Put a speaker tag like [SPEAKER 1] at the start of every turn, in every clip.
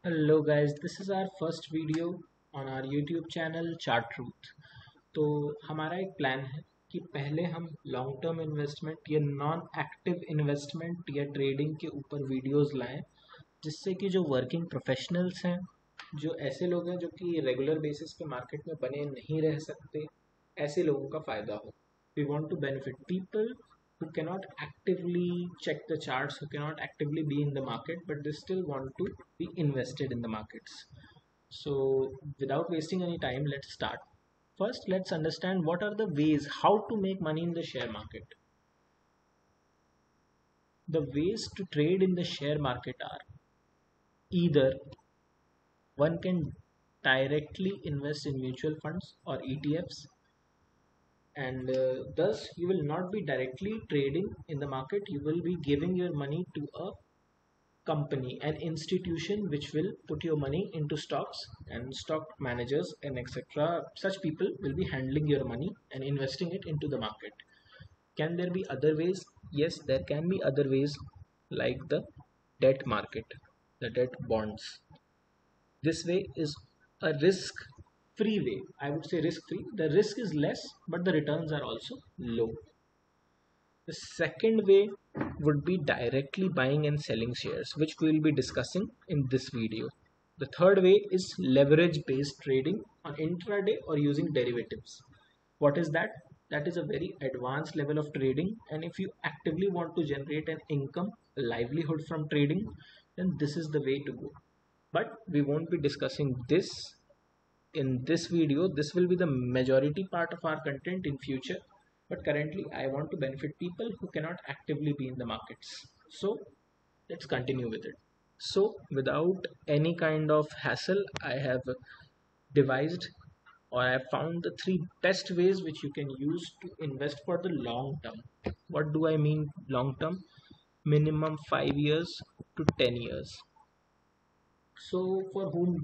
[SPEAKER 1] Hello guys, this is our first video on our YouTube channel chart truth. तो हमारा एक plan है कि पहले हम लॉन्ग टर्म इन्वेस्टमेंट या नॉन एक्टिव इन्वेस्टमेंट या ट्रेडिंग के ऊपर वीडियोस लाएं, जिससे कि जो वर्किंग प्रोफेशनल्स हैं, जो ऐसे लोग हैं जो कि रेगुलर बेसिस पे मार्केट में बने नहीं रह सकते, ऐसे लोगों का फ़ायदा हो। We want to benefit people who cannot actively check the charts, who cannot actively be in the market, but they still want to be invested in the markets. So, without wasting any time, let's start. First, let's understand what are the ways how to make money in the share market. The ways to trade in the share market are either one can directly invest in mutual funds or ETFs, and thus you will not be directly trading in the market, you will be giving your money to a company, an institution which will put your money into stocks, and stock managers and etc. Such people will be handling your money and investing it into the market. Can there be other ways? Yes, there can be other ways, like the debt market, the debt bonds. This way is a risk free way. I would say risk free. The risk is less, but the returns are also low. The second way would be directly buying and selling shares, which we will be discussing in this video. The third way is leverage based trading on intraday or using derivatives. What is that? That is a very advanced level of trading, and if you actively want to generate an income, a livelihood from trading, then this is the way to go. But we won't be discussing this in this video. This will be the majority part of our content in future, but currently I want to benefit people who cannot actively be in the markets. So let's continue with it. So without any kind of hassle, I have devised, or I have found the three best ways which you can use to invest for the long term. What do I mean long term? Minimum 5 years to 10 years. So for whom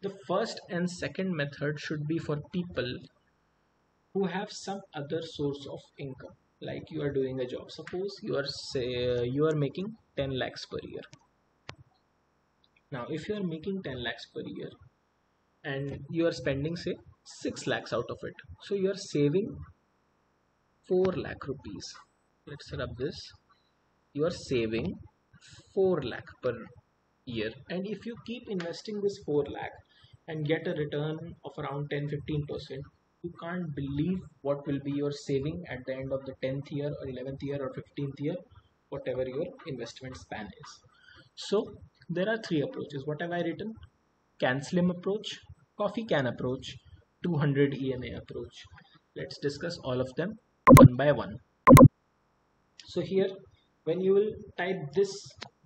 [SPEAKER 1] the first and second method should be for people who have some other source of income, like you are doing a job. Suppose you are say you are making 10 lakhs per year. Now if you are making 10 lakhs per year and you are spending say 6 lakhs out of it, so you are saving 4 lakh rupees. Let's rub this. You are saving 4 lakh per year, and if you keep investing this 4 lakh and get a return of around 10-15%, you can't believe what will be your saving at the end of the 10th year or 11th year or 15th year, whatever your investment span is. So there are three approaches. What have I written? Can slim approach, coffee can approach, 200 EMA approach. Let's discuss all of them one by one. So here, when you will type this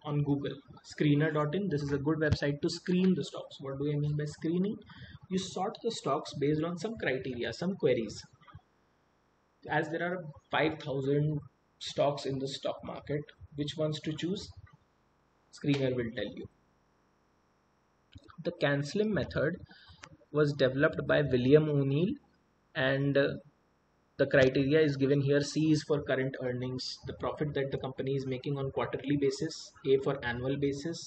[SPEAKER 1] on Google, screener.in, this is a good website to screen the stocks. What do I mean by screening? You sort the stocks based on some criteria, some queries. As there are 5,000 stocks in the stock market, which ones to choose? Screener will tell you. The CanSlim method was developed by William O'Neill, and the criteria is given here. C is for current earnings, the profit that the company is making on quarterly basis. A for annual basis.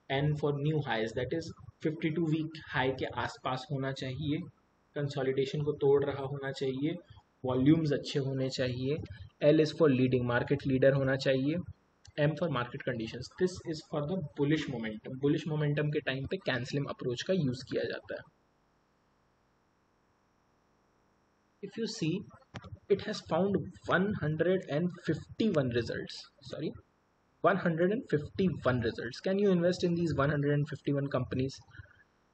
[SPEAKER 1] N for new highs, that is 52 week high के आसपास होना चाहिए, consolidation को तोड़ रहा होना चाहिए, volumes अच्छे होने चाहिए. L is for leading, market leader होना चाहिए. M for market conditions. This is for the bullish momentum. Bullish momentum के टाइम पे कैंसलिंग अप्रोच का यूज किया जाता है. If you see, it has found 151 results. Sorry, 151 results. Can you invest in these 151 companies?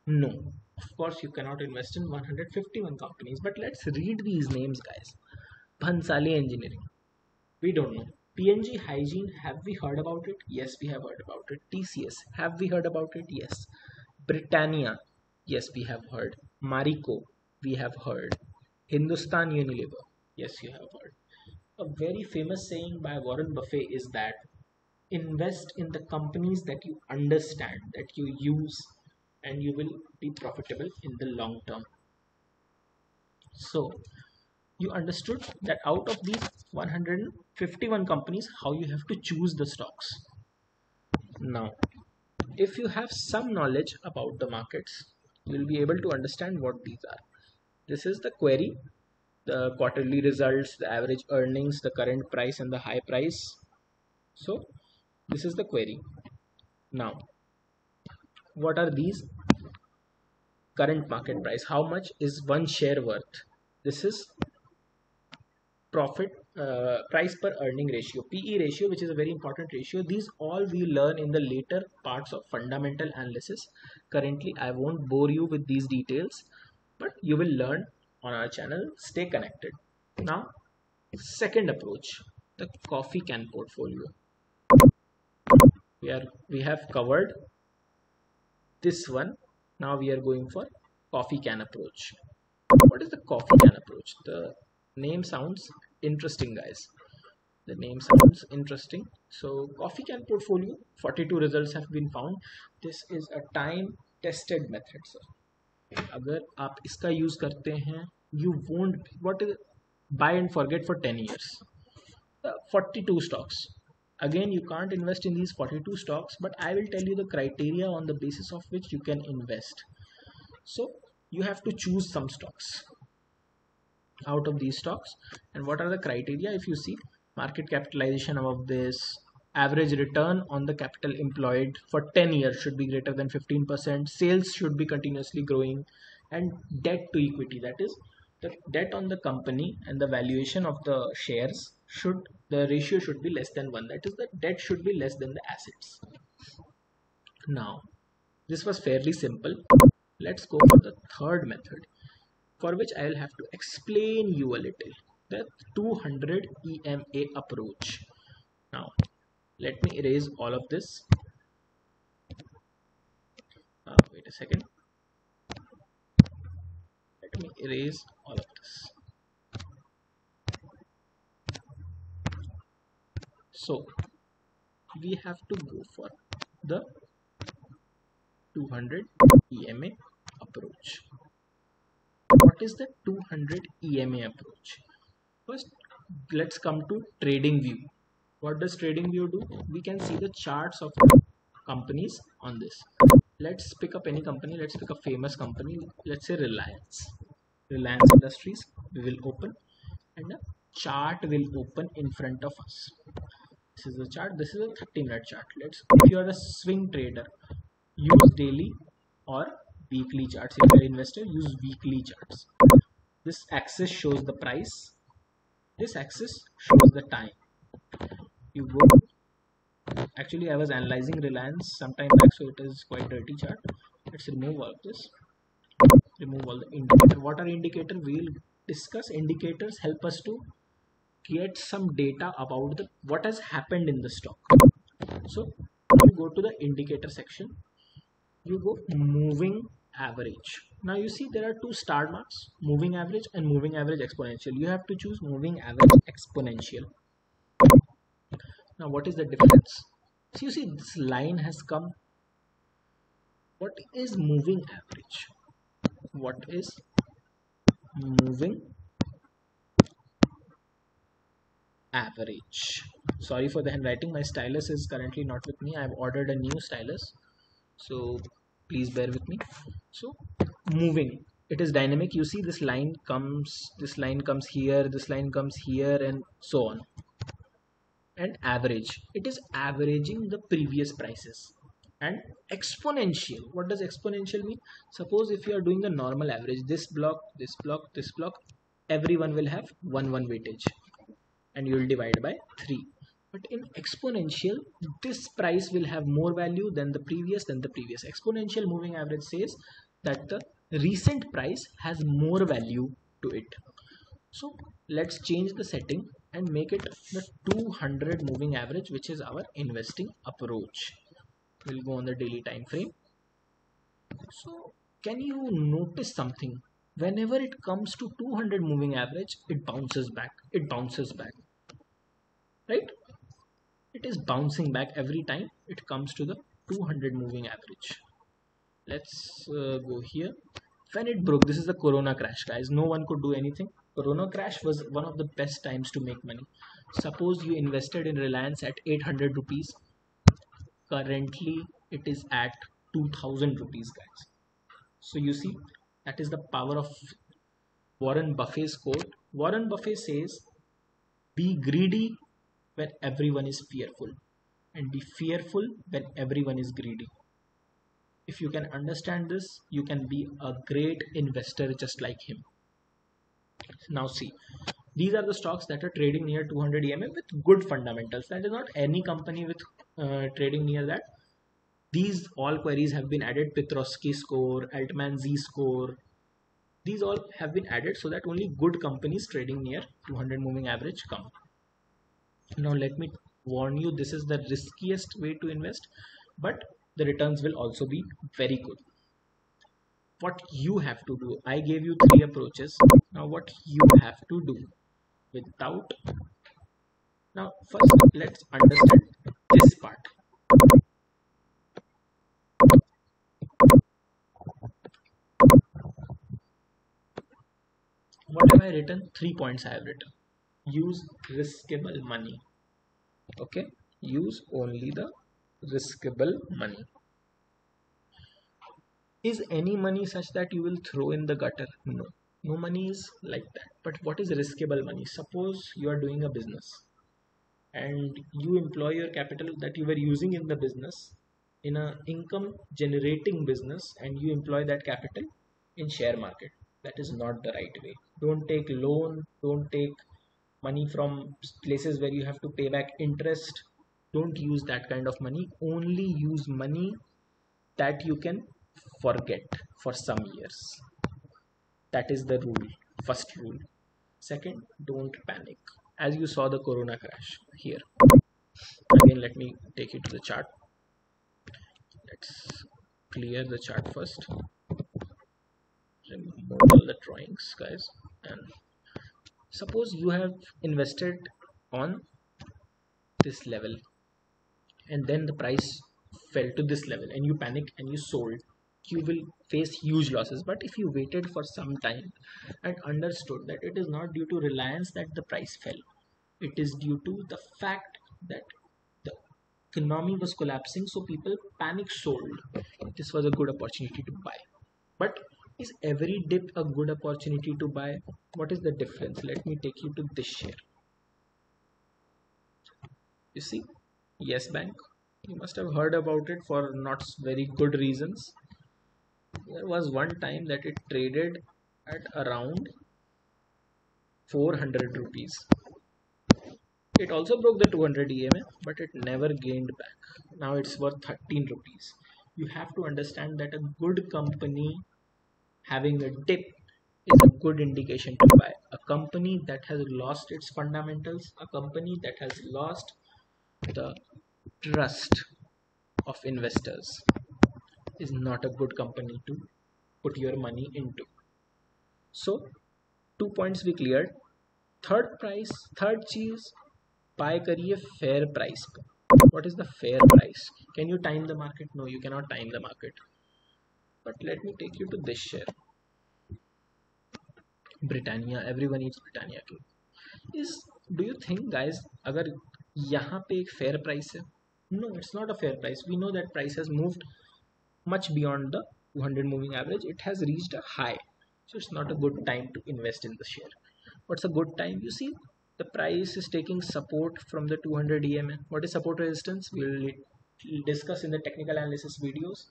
[SPEAKER 1] No, of course you cannot invest in 151 companies, but let's read these names, guys. Bhansali Engineering, we don't know. PNG Hygiene, have we heard about it? Yes, we have heard about it. TCS, have we heard about it? Yes. Britannia, yes, we have heard. Marico, we have heard. Hindustan Unilever, yes, you have heard. A very famous saying by Warren Buffett is that invest in the companies that you understand, that you use, and you will be profitable in the long term. So you understood that out of these 151 companies, how you have to choose the stocks. Now if you have some knowledge about the markets, you'll be able to understand what these are. This is the query, the quarterly results, the average earnings, the current price, and the high price. So this is the query. Now, what are these? Current market price. How much is one share worth? This is profit price per earning ratio, PE ratio, which is a very important ratio. These all we learn in the later parts of fundamental analysis. Currently I won't bore you with these details, but you will learn on our channel. Stay connected. Now, second approach, the coffee can portfolio. We have covered this one. Now we are going for coffee can approach. What is the coffee can approach? The name sounds interesting, guys. The name sounds interesting. So coffee can portfolio, 42 results have been found. This is a time tested method, sir. अगर आप इसका use करते हैं, you won't what is buy and forget for 10 years. 42 stocks. Again, you can't invest in these 42 stocks, but I will tell you the criteria on the basis of which you can invest. So you have to choose some stocks out of these stocks. And what are the criteria? If you see, market capitalization above this, average return on the capital employed for 10 years should be greater than 15%, sales should be continuously growing, and debt to equity, that is the debt on the company and the valuation of the shares, the ratio should be less than 1, that is the debt should be less than the assets. Now this was fairly simple. Let's go for the third method, for which I will have to explain you a little, the 200 EMA approach. Now let me erase all of this. Wait a second. Let me erase all of this. So we have to go for the 200 EMA approach. What is the 200 EMA approach? First, let's come to trading view. What does trading view do? We can see the charts of companies on this. Let's pick up any company. Let's pick a famous company. Let's say Reliance Industries. We will open and a chart will open in front of us. This is the chart. This is a 30-minute chart. If you are a swing trader, use daily or weekly charts. If you are an investor, use weekly charts. This axis shows the price. This axis shows the time. You go. Actually, I was analyzing Reliance some time back, so it is quite dirty chart. Let's remove all of this. Remove all the indicator. What are indicators? We will discuss. Indicators help us to get some data about what has happened in the stock. So you go to the indicator section. You go moving average. Now you see there are two star marks, moving average and moving average exponential. You have to choose moving average exponential. Now what is the difference? So you see this line has come. What is moving average? What is moving average? Sorry for the handwriting, my stylus is currently not with me. I've ordered a new stylus, so please bear with me. So moving, it is dynamic. You see this line comes here, this line comes here, and so on. And average, it is averaging the previous prices. And exponential, what does exponential mean? Suppose if you are doing the normal average, this block, everyone will have 1 weightage and you will divide by 3. But in exponential, this price will have more value than the previous. Exponential moving average says that the recent price has more value to it. So let's change the setting and make it the 200 moving average, which is our investing approach. We'll go on the daily time frame. So can you notice something? Whenever it comes to 200 moving average, it bounces back. Right? It is bouncing back every time it comes to the 200 moving average. Let's go here. When it broke, this is the corona crash, guys. No one could do anything. Corona crash was one of the best times to make money. Suppose you invested in Reliance at 800 rupees. Currently it is at 2000 rupees, guys. So you see, that is the power of Warren Buffett's quote. Warren Buffett says, be greedy when everyone is fearful, and be fearful when everyone is greedy. If you can understand this, you can be a great investor just like him. Now see, these are the stocks that are trading near 200 EMA with good fundamentals. That is not any company with trading near that. These all queries have been added: Petrosky score, Altman Z score. These all have been added so that only good companies trading near 200 moving average come. Now let me warn you, this is the riskiest way to invest, but the returns will also be very good. What you have to do, I gave you 3 approaches. Now what you have to do without, now first let's understand this part. What have I written? 3 points I have written. Use riskable money. Okay, use only the riskable money. Is any money such that you will throw in the gutter? No, no money is like that. But what is riskable money? Suppose you are doing a business and you employ your capital that you were using in the business in a income generating business, and you employ that capital in share market. That is not the right way. Don't take loan, don't take money from places where you have to pay back interest. Don't use that kind of money. Only use money that you can forget for some years. That is the rule. First rule. Second, don't panic. As you saw the corona crash here. Again, let me take you to the chart. Let's clear the chart first. Remove all the drawings, guys. And suppose you have invested on this level and then the price fell to this level and you panic and you sold. You will face huge losses. But if you waited for some time and understood that it is not due to reliance that the price fell, it is due to the fact that the economy was collapsing, so people panic sold. This was a good opportunity to buy. But is every dip a good opportunity to buy? What is the difference? Let me take you to this share. You see, Yes Bank. You must have heard about it for not very good reasons. There was one time that it traded at around 400 rupees. It also broke the 200 EMA, but it never gained back. Now it's worth 13 rupees. You have to understand that a good company having a dip is a good indication to buy. A company that has lost its fundamentals, a company that has lost the trust of investors, is not a good company to put your money into. So 2 points we cleared. Third चीज, bye करिए fair price पे. What is the fair price? Can you time the market? No, you cannot time the market. But let me take you to this share. Britannia. Everyone eats Britannia cake. Do you think, guys, अगर यहाँ पे एक fair price है? No, it's not a fair price. We know that price has moved much beyond the 200 moving average. It has reached a high. So it's not a good time to invest in the share. What's a good time? You see, the price is taking support from the 200 EMA. What is support resistance? We'll discuss in the technical analysis videos.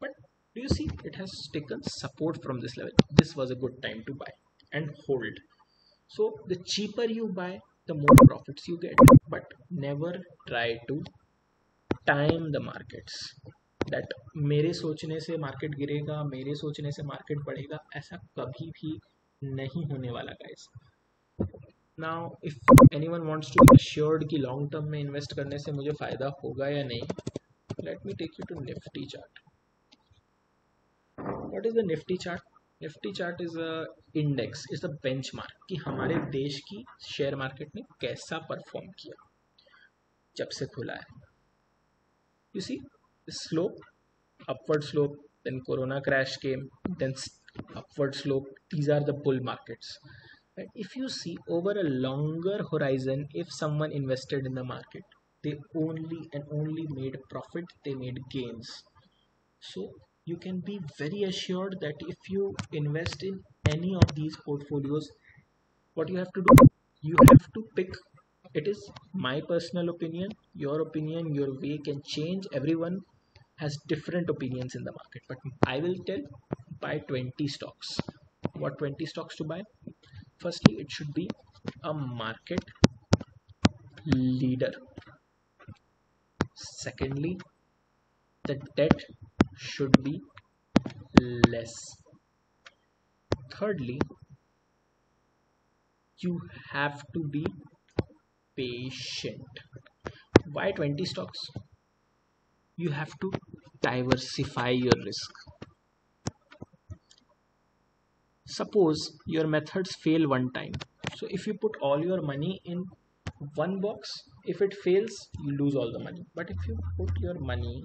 [SPEAKER 1] But do you see, it has taken support from this level. This was a good time to buy and hold. So the cheaper you buy, the more profits you get. But never try to time the markets. That मेरे सोचने से market गिरेगा, मेरे सोचने से market बढ़ेगा, ऐसा कभी भी नहीं होने वाला guys. Now if anyone wants to be assured कि long term में invest करने से मुझे फायदा होगा या नहीं, let me take you to Nifty chart. What is the Nifty chart? Nifty chart is a index, is a benchmark कि हमारे देश की शेयर मार्केट ने कैसा परफॉर्म किया जब से खुला है. You see the slope, upward slope, then corona crash came, then upward slope. These are the bull markets. And if you see over a longer horizon, if someone invested in the market, they only and only made profit, they made gains. So you can be very assured that if you invest in any of these portfolios, what you have to do, you have to pick. It is my personal opinion, your way can change. Everyone has different opinions in the market, but I will tell, buy 20 stocks. What 20 stocks to buy? Firstly, it should be a market leader. Secondly, the debt should be less. Thirdly, you have to be patient. Why 20 stocks? You have to diversify your risk. Suppose your methods fail one time. So if you put all your money in one box, if it fails, you lose all the money. But if you put your money,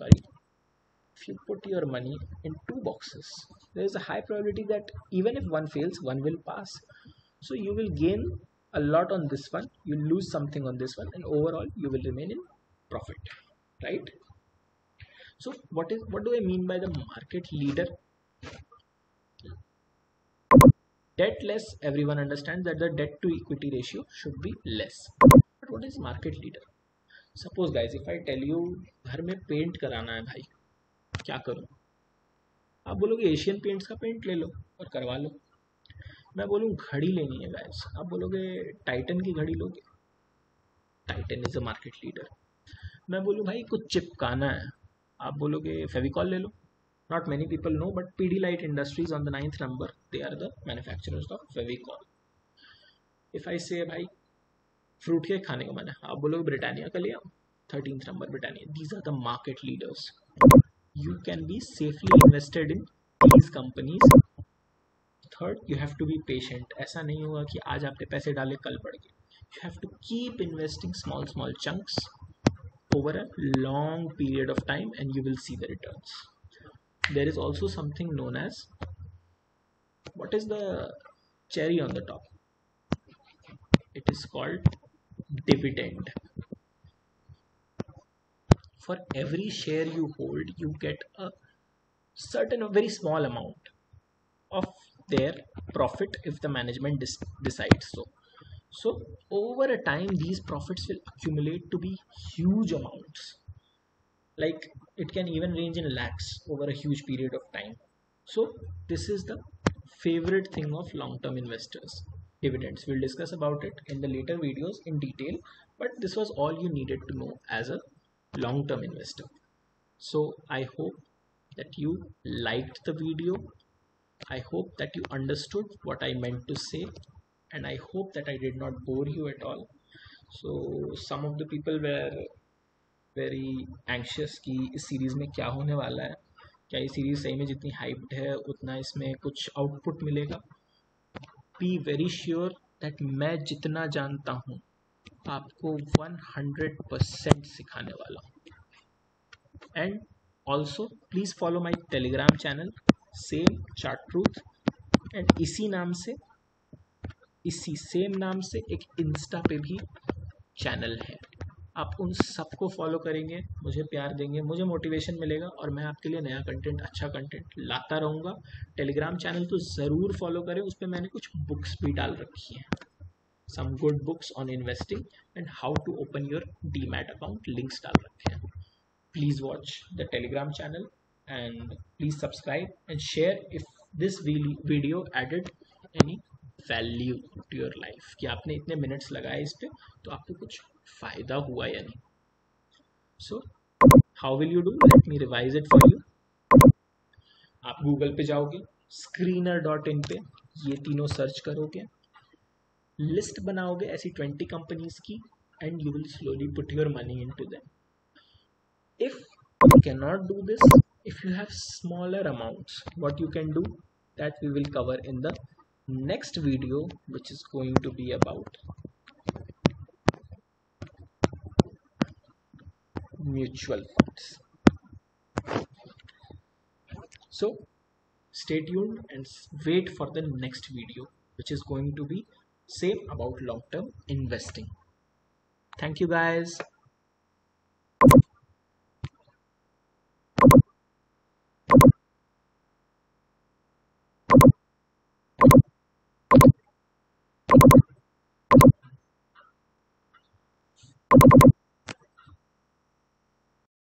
[SPEAKER 1] if you put your money in two boxes, there is a high probability that even if one fails, one will pass. So you will gain a lot on this one, you lose something on this one, and overall you will remain in profit, right? So what do I mean by the market leader? Debt less, everyone understands that the debt to equity ratio should be less. But what is market leader? Suppose guys, if I tell you घर में paint कराना है भाई, क्या करूं? आप बोलोगे Asian paints का पेंट ले लो और करवा लो। मैं बोलूं घड़ी लेनी है गाइस, आप बोलोगे टाइटन की घड़ी लोगे। Titan is a market leader. मैं बोलूं भाई कुछ चिपकाना है, आप बोलोगे फेविकॉल ले लो। Not many people know, but Pidilite Industries on the 9th number, they are the manufacturers of Fevicol. If I say भाई फ्रूट केक खाने का मन है, आप बोलोगे ब्रिटानिया का ले आओ, 13th number Britannia. These are the market leaders. You can be safely invested in these companies. Third, you have to be patient. ऐसा नहीं होगा कि आज आपने पैसे डाले कल बढ़ गए. You have to keep investing small chunks over a long period of time and you will see the returns. There is also something known as, what is the cherry on the top? It is called dividend. For every share you hold, you get a very small amount of their profit if the management decides so. So over a time, these profits will accumulate to be huge amounts. Like it can even range in lakhs over a huge period of time. So this is the favorite thing of long-term investors, dividends. We'll discuss about it in the later videos in detail, but this was all you needed to know as a long-term investor. So I hope that you liked the video. I hope that you understood what I meant to say, and I hope that I did not bore you at all. So some of the people were very anxious कि इस series में क्या होने वाला है, क्या ये series सही में जितनी हाइप्ड है उतना इसमें कुछ आउटपुट मिलेगा. बी वेरी श्योर दैट मैं जितना जानता हूँ आपको 100% सिखाने वाला हूँ. And also please follow my Telegram channel, same chart truth, and इसी सेम नाम से एक इंस्टा पे भी चैनल है. आप उन सबको फॉलो करेंगे, मुझे प्यार देंगे, मुझे मोटिवेशन मिलेगा और मैं आपके लिए नया कंटेंट, अच्छा कंटेंट लाता रहूँगा. टेलीग्राम चैनल तो ज़रूर फॉलो करें, उस पर मैंने कुछ बुक्स भी डाल रखी हैं, some good books on investing and how to open your demat account, links डाल रखे हैं. Please watch the Telegram channel and please subscribe and share if this video added any value to your life, कि आपने इतने minutes लगाए इस पे तो आपको कुछ फ़ायदा हुआ या नहीं. So how will you do, let me revise it for you. आप गूगल पे जाओगे, screener.in पे ये तीनों सर्च करोगे, लिस्ट बनाओगे ऐसी 20 कंपनीज की, and you will slowly put your money into them. If you cannot do this, if you have smaller amounts, what you can do, that we will cover in the next video, which is going to be about mutual funds. So stay tuned and wait for the next video, which is going to be same about long-term investing. Thank you guys.